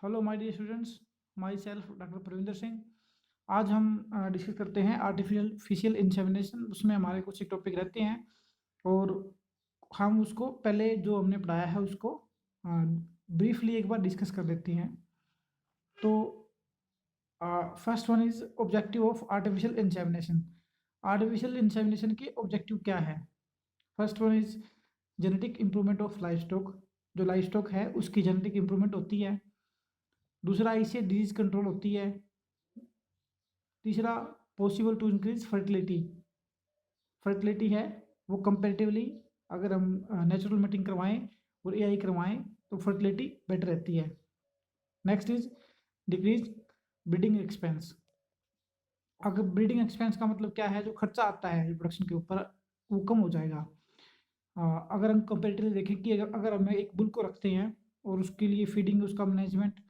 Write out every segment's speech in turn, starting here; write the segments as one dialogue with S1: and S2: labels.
S1: Hello my dear students, myself doctor Pravinder Singh. आज हम discuss करते हैं आर्टिफिशियल फेशियल इंसेमिनेशन। उसमें हमारे कुछ एक टॉपिक रहते हैं और हम उसको पहले जो हमने पढ़ाया है उसको ब्रीफली एक बार डिस्कस कर लेते हैं। तो first one is objective of artificial insemination. Artificial insemination के ऑब्जेक्टिव क्या है? First one is genetic improvement of life stock. जो लाइफ स्टॉक है उसकी जेनेटिक इंप्रूवमेंट होती है। दूसरा, इससे डिजीज कंट्रोल होती है। तीसरा, possible to increase fertility. Fertility है वो कंपेरेटिवली अगर हम नेचुरल मीटिंग करवाएं और एआई करवाएं तो फर्टिलिटी बेटर रहती है। Next is decrease breeding expense. अगर ब्रीडिंग एक्सपेंस का मतलब क्या है, जो खर्चा आता है रिप्रोडक्शन के ऊपर वो कम हो जाएगा। अगर हम कंपेरेटिवली देखें कि अगर हम एक बुल को रखते हैं और उसके लिए फीडिंग, उसका मैनेजमेंट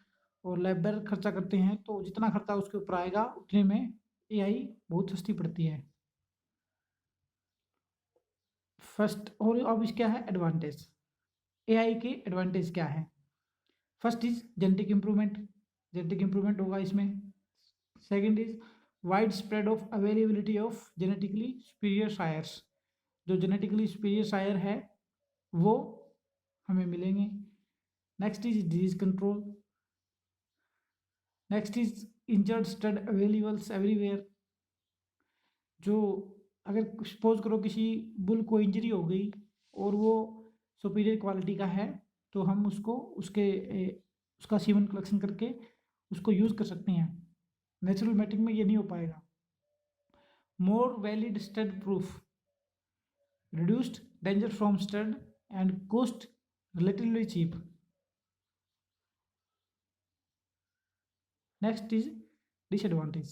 S1: और लेबर खर्चा करते हैं तो जितना खर्चा उसके ऊपर आएगा उतने में एआई बहुत सस्ती पड़ती है। फर्स्ट, और अब इस क्या है एडवांटेज, एआई के एडवांटेज क्या है? First is genetic improvement. Genetic improvement होगा इसमें। Second is wide spread of availability of genetically superior सायर्स। जो जेनेटिकली सुपीरियर सायर है वो हमें मिलेंगे। Next is disease control. Next is injured stud availables everywhere. जो अगर सपोज करो किसी बुल को इंजरी हो गई और वो सुपीरियर क्वालिटी का है तो हम उसको उसका सीमन कलेक्शन करके उसको यूज़ कर सकते हैं। नेचुरल मैटिंग में ये नहीं हो पाएगा। More valid stud proof, reduced danger from stud and cost relatively cheap. Next is disadvantage.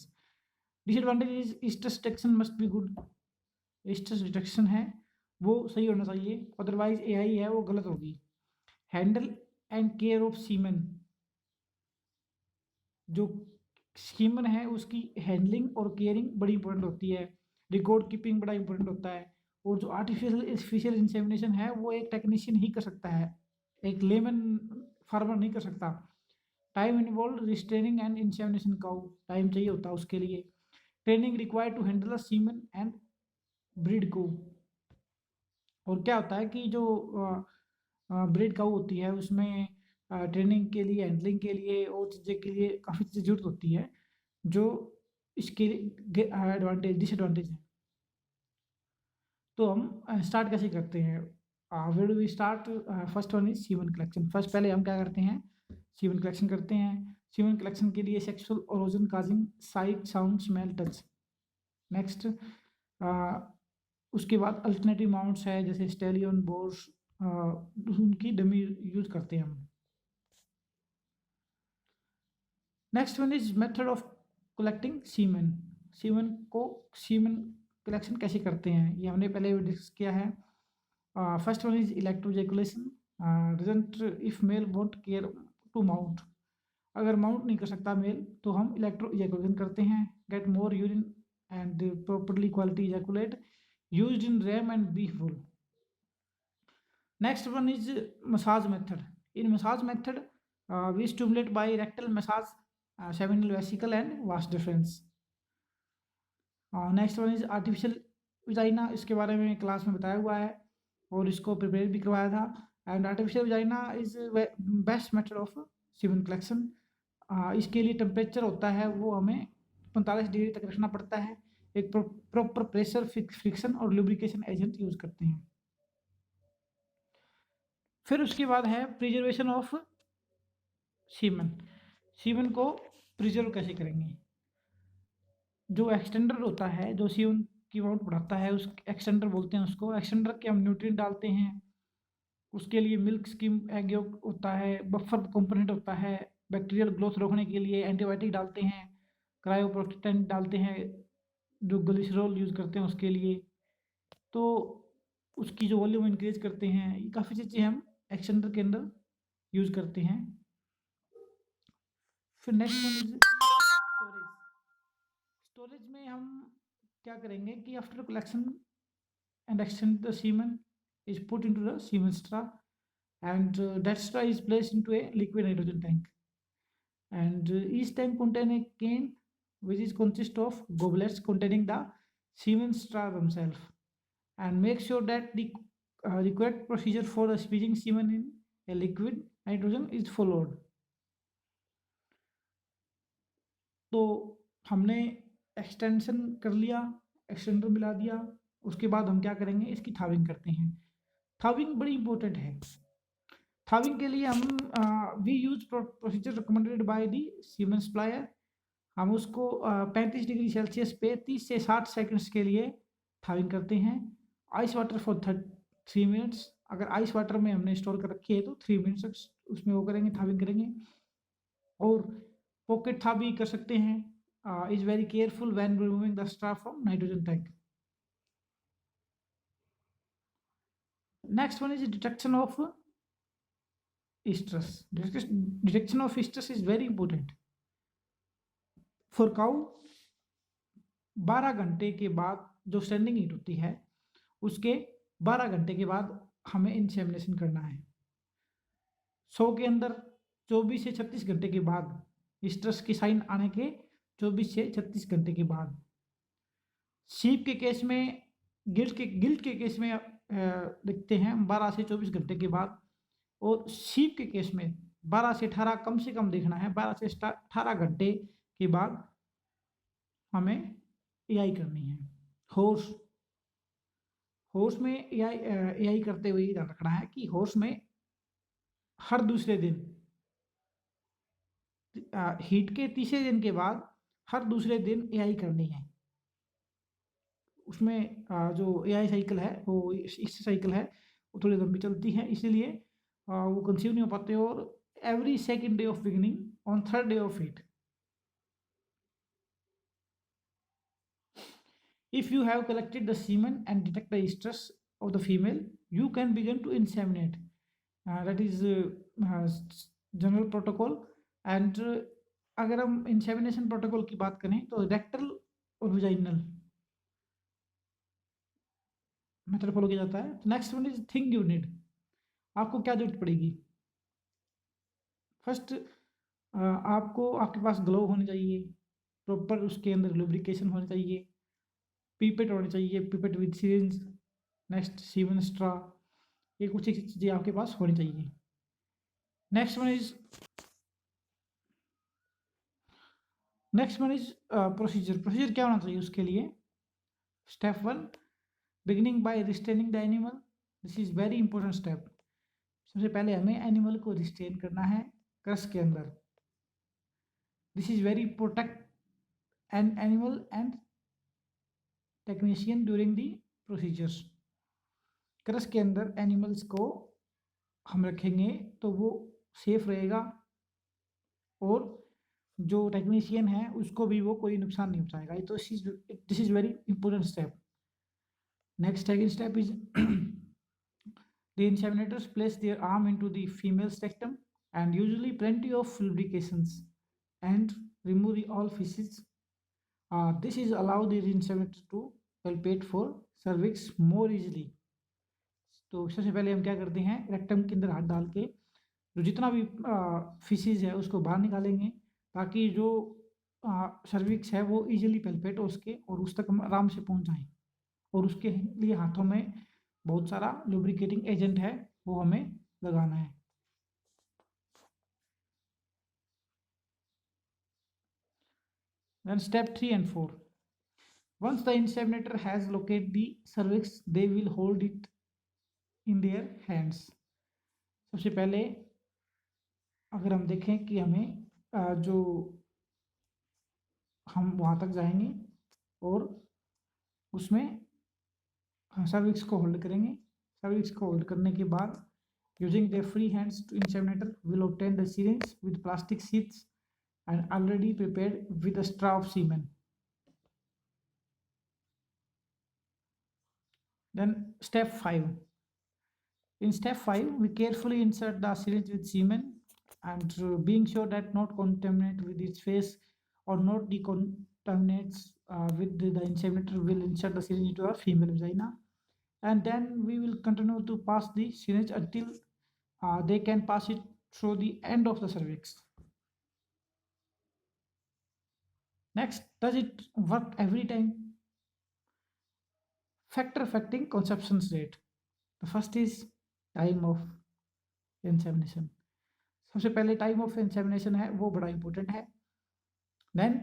S1: Disadvantage is stress detection must be good. Stress detection है वो सही होना चाहिए, अदरवाइज एआई है वो गलत होगी। Handle and care of semen. जो सीमन है उसकी हैंडलिंग और केयरिंग बड़ी इंपॉर्टेंट होती है। रिकॉर्ड कीपिंग बड़ा इंपॉर्टेंट होता है। और जो आर्टिफिशियल इंसेमिनेशन है वो एक टेक्नीशियन ही कर सकता है, एक लेमन फार्मर नहीं कर सकता। Time involve restraining and insemination cow, time चाहिए होता है उसके लिए। Training required to handle a semen and breed को। और क्या होता है कि जो ब्रीड काउ होती है उसमें ट्रेनिंग के लिए, हैंडलिंग के लिए और चीज़ें के लिए काफ़ी चीज़ें जरूरत होती है जो इसके एडवांटेज डिसएडवांटेज है। तो हम स्टार्ट कैसे करते हैं? Where do we start? First one is semen collection. First पहले हम क्या करते हैं, सीमन कलेक्शन करते हैं। सीमन कलेक्शन के लिए sexual arousal causing sight sound smell touch. Next, उसके बाद अल्टरनेटिव माउंट्स है जैसे स्टेलियन बोर्स, उनकी डमी यूज करते हैं हम। Next one is method of collecting semen. Semen को सीमन कलेक्शन कैसे करते हैं ये हमने पहले डिस्कस किया है। First one is electroejaculation. Result if male won't care to mount. अगर माउंट नहीं कर सकता मेल तो हम इलेक्ट्रो इजैकुलेशन करते हैं। Get more urine and properly quality ejaculate used in RAM and beef wool. Next one is massage method. In massage method we stimulate by rectal massage, seminal vesicle and vas deferens. Next one is artificial vagina. इसके बारे में class में बताया हुआ है और इसको prepare भी करवाया था। And artificial vagina is best method of semen collection. इसके लिए टेम्परेचर होता है वो हमें 45 डिग्री तक रखना पड़ता है। एक प्रॉपर प्रेशर फ्रिक्शन और लुब्रिकेशन एजेंट यूज करते हैं। फिर उसके बाद है प्रिजर्वेशन ऑफ सीमन। सीमन को प्रिजर्व कैसे करेंगे? जो एक्सटेंडर होता है जो सीमन की अमाउंट बढ़ाता है उस एक्सटेंडर बोलते हैं उसको। एक्सटेंडर के हम न्यूट्रिएंट डालते हैं, उसके लिए मिल्क स्कीम एग योक होता है, बफर कंपोनेंट होता है, बैक्टीरियल ग्रोथ रोकने के लिए एंटीबायोटिक डालते हैं, क्रायोप्रोटेक्टेंट डालते हैं, जो ग्लिसरॉल यूज़ करते हैं उसके लिए। तो उसकी जो वॉल्यूम इंक्रीज करते हैं, ये काफ़ी चीज़ें हम एक्सटेंडर के अंदर यूज़ करते हैं। फिर next one is storage. Storage में हम क्या करेंगे कि after collection and extend the semen is put into the semen straw and that straw is placed into a liquid nitrogen tank. and each tank contain a cane which is consist of goblets containing the semen straw themselves, and make sure that the correct procedure for the squeezing semen in a liquid nitrogen is followed. तो हमने extension कर लिया, extender मिला दिया, उसके बाद हम क्या करेंगे, इसकी थाविंग करते हैं। थाविंग बड़ी इंपॉर्टेंट है। थाविंग के लिए हम we use procedure recommended by the semen supplier. हम उसको 35 डिग्री सेल्सियस पे 30 से 60 सेकंड्स के लिए थाविंग करते हैं। आइस वाटर फॉर 3 मिनट्स, अगर आइस वाटर में हमने स्टोर कर रखी है तो 3 मिनट्स उसमें वो करेंगे, थाविंग करेंगे। और पॉकेट था भी कर सकते हैं। Is very careful when removing the straw from nitrogen tank. Next one is detection of estrus. Detection of estrus is very important for cow। 12 घंटे के बाद जो स्टैंडिंग हीट होती है उसके 12 घंटे के बाद हमें इंसेमिनेशन करना है। 100 के अंदर 24 से 36 घंटे के बाद, estrus की साइन आने के 24 से 36 घंटे के बाद। शीप के केस में, गिल्ट के केस में लिखते हैं 12 से 24 घंटे के बाद, और शीप के केस में 12 से 18 कम से कम देखना है। 12 से 18 घंटे के बाद हमें एआई करनी है। हॉर्स में एआई करते हुए ध्यान रखना है कि हॉर्स में हर दूसरे दिन, हीट के तीसरे दिन के बाद हर दूसरे दिन एआई करनी है। उसमें जो एआई साइकिल है वो इस साइकिल है वो थोड़ी लंबी चलती है, इसीलिए वो कंसीव नहीं हो पाते। और every second day of beginning on third day of heat. If you have collected the semen and detect the estrus of the female, you can begin to inseminate. That is general protocol. And अगर हम insemination protocol की बात करें तो rectal और vaginal method follow किया जाता है। Next one is thing you need. आपको क्या जरूरत पड़ेगी? फर्स्ट, आपको आपके पास ग्लो होनी चाहिए, प्रॉपर उसके अंदर लुब्रिकेशन होनी चाहिए, पीपेट होनी चाहिए, pipette with syringe, next semen straw, ये कुछ एक चीज़ें आपके पास होनी चाहिए। नेक्स्ट वन इज प्रोसीजर क्या होना चाहिए उसके लिए? Step 1, beginning by restraining the animal. This is very important step. सबसे पहले हमें एनिमल को रिस्ट्रेन करना है क्रश के अंदर। This is very protect an animal and technician during the procedures. Crush के अंदर एनिमल्स को हम रखेंगे तो वो सेफ रहेगा, और जो टेक्नीशियन है उसको भी वो कोई नुकसान नहीं पहुंचाएगा। तो this is very important step. Next second step is the inseminators place their arm into the female rectum and usually plenty of lubrications and remove the all feces. This is allow the inseminator to palpate for cervix more easily. तो सबसे पहले हम क्या करते हैं, rectum के अंदर हाथ डाल के जो जितना भी फीसिस है उसको बाहर निकालेंगे, ताकि जो सर्विक्स है वो इजीली पैल्पेट हो उसके और उस तक हम आराम से पहुंच जाएं। और उसके लिए हाथों में बहुत सारा लुब्रिकेटिंग एजेंट है, वो हमें लगाना है। Then step 3 and 4. Once the inseminator has located the cervix, they will hold it in their hands. सबसे पहले अगर हम देखें कि हमें जो हम वहाँ तक जाएंगे और उसमें सर्विक्स को होल्ड करेंगे। सर्विक्स को होल्ड करने के बाद using their free hands to inseminator will obtain the syringe with plastic sheets and already prepared with a straw of semen. Then step 5. In step 5, we carefully insert the syringe with semen and being sure that not contaminate with its face or not decontaminates with the inseminator, will insert the syringe into our female vagina, and then we will continue to pass the syringe until they can pass it through the end of the cervix. Next, does it work every time? Factor affecting conception rate. The first is time of insemination. सबसे पहले time of insemination है वो बड़ा important है। Then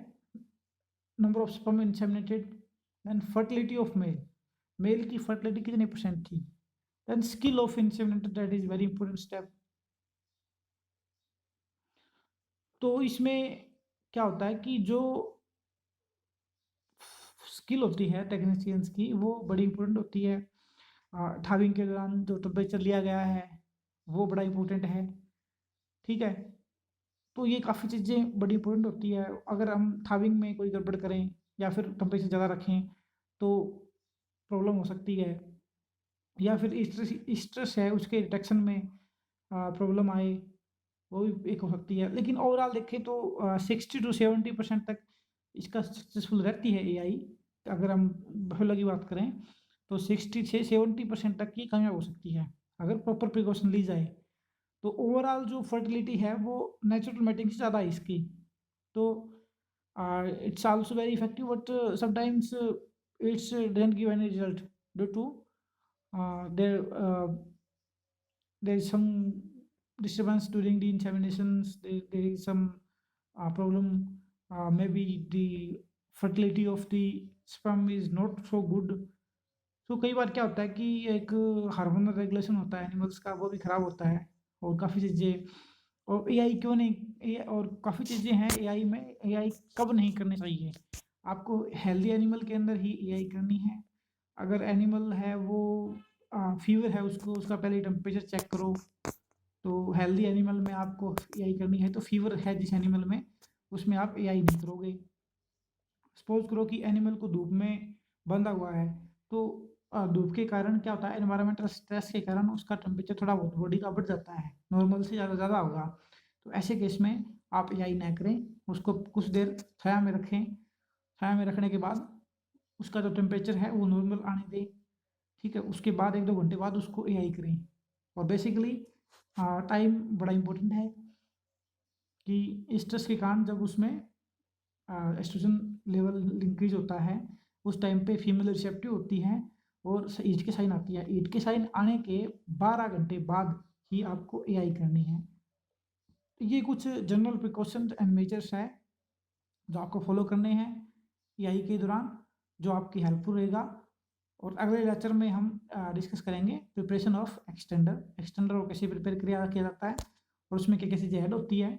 S1: number of sperm inseminated, then fertility of male, male की fertility कितने percent थी, then skill of inseminator, that is very important step. तो इसमें क्या होता है कि जो स्किल होती है टेक्नीशियंस की वो बड़ी इंपॉर्टेंट होती है। थाविंग के दौरान जो टेम्परेचर लिया गया है वो बड़ा इंपॉर्टेंट है, ठीक है। तो ये काफ़ी चीज़ें बड़ी इंपॉर्टेंट होती है। अगर हम थाविंग में कोई गड़बड़ करें या फिर टेम्परेचर ज़्यादा रखें तो प्रॉब्लम हो सकती है, या फिर स्ट्रेस है उसके डिटेक्शन में प्रॉब्लम आए, वो भी एक हो सकती है। लेकिन ओवरऑल देखें तो 60 to 70% तक इसका सक्सेसफुल रहती है एआई। अगर हम बफेलो की बात करें तो 60 से 70% तक की कामयाब हो सकती है अगर प्रॉपर प्रिकॉशन ली जाए। तो ओवरऑल जो फर्टिलिटी है वो नेचुरल मैटिंग से ज़्यादा है इसकी। तो it's also very effective, but sometimes it's doesn't give any result due to there is some disturbance during the inseminations. There is some problem. Maybe the fertility of the sperm is not so good. तो कई बार क्या होता है कि एक hormonal regulation होता है animals का, वो भी खराब होता है। और काफ़ी चीज़ें, और एआई क्यों नहीं, और काफ़ी चीज़ें हैं एआई में। एआई कब नहीं करनी चाहिए? आपको हेल्दी एनिमल के अंदर ही एआई करनी है। अगर एनिमल है वो फीवर है, उसको उसका पहले टेम्परेचर चेक करो। तो हेल्दी एनिमल में आपको एआई करनी है, तो फीवर है जिस एनिमल में उसमें आप एआई नहीं करोगे। सपोज करो कि एनिमल को धूप में बंधा हुआ है, तो धूप के कारण क्या होता है, एनवायरमेंटल स्ट्रेस के कारण उसका टेम्परेचर थोड़ा बहुत बॉडी का बढ़ जाता है, नॉर्मल से ज़्यादा होगा। तो ऐसे केस में आप एआई ना करें, उसको कुछ देर छाया में रखें। छाया में रखने के बाद उसका जो टेम्परेचर है वो नॉर्मल आने दें, ठीक है। उसके बाद 1-2 घंटे बाद उसको एआई करें। और बेसिकली टाइम बड़ा इंपॉर्टेंट है कि स्ट्रेस के कारण जब उसमें एस्ट्रोजन लेवल इंक्रीज होता है उस टाइम पे फीमेल रिसेप्टिव होती है और ईट के साइन आती है। ईट के साइन आने के 12 घंटे बाद ही आपको एआई करनी है। तो ये कुछ जनरल प्रिकॉशंस एंड मेजर्स है जो आपको फॉलो करने हैं एआई के दौरान, जो आपकी हेल्पफुल रहेगा। और अगले लेक्चर में हम डिस्कस करेंगे प्रिपरेशन ऑफ एक्सटेंडर को कैसे प्रिपेयर किया जाता है और उसमें क्या क्या चीज़ें ऐड होती है।